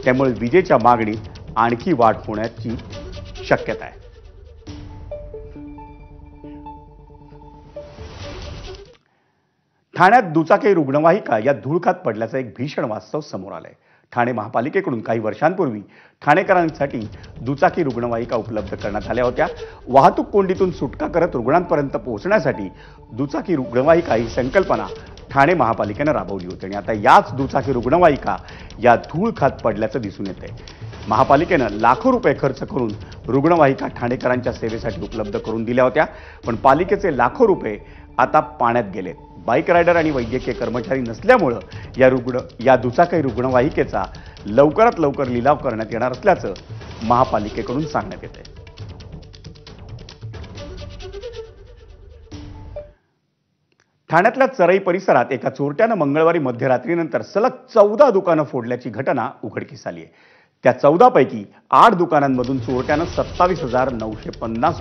त्यामुळे विजेच्या मागणीत आणखी वाढ होण्याची शक्यता आहे. ठाण्यात दुचाकी रुग्णवाहिका या धूळ खात पडल्याचं एक भीषण वास्तव समोर आलंय. ठाणे महापालिकेकडून काही वर्षांपूर्वी ठाणेकरांसाठी दुचाकी रुग्णवाहिका उपलब्ध करण्यात आल्या होत्या. वाहतूक कोंडीतून सुटका करत रुग्णांपर्यंत पोहोचण्यासाठी दुचाकी रुग्णवाहिका ही संकल्पना ठाणे महापालिकेने राबवली होती आणि आता याच दुचाकी रुग्णवाहिका या धूळ खात पडल्याचं दिसून येतंय. महापालिकेनं लाखो रुपये खर्च करून रुग्णवाहिका ठाणेकरांच्या सेवेसाठी उपलब्ध करून दिल्या होत्या, पण पालिकेचे लाखो रुपये आता पाण्यात गेलेत. बाईक रायडर आणि वैद्यकीय कर्मचारी नसल्यामुळं या दुचाकी रुग्णवाहिकेचा लवकरात लवकर लिलाव करण्यात येणार असल्याचं महापालिकेकडून सांगण्यात येतंय. ठाण्यातल्या चरई परिसरात एका चोरट्यानं मंगळवारी मध्यरात्रीनंतर सलग 14 दुकानं फोडल्याची घटना उघडकीस आली आहे. त्या 14 पैकी 8 दुकानांमधून चोरट्यानं 27,950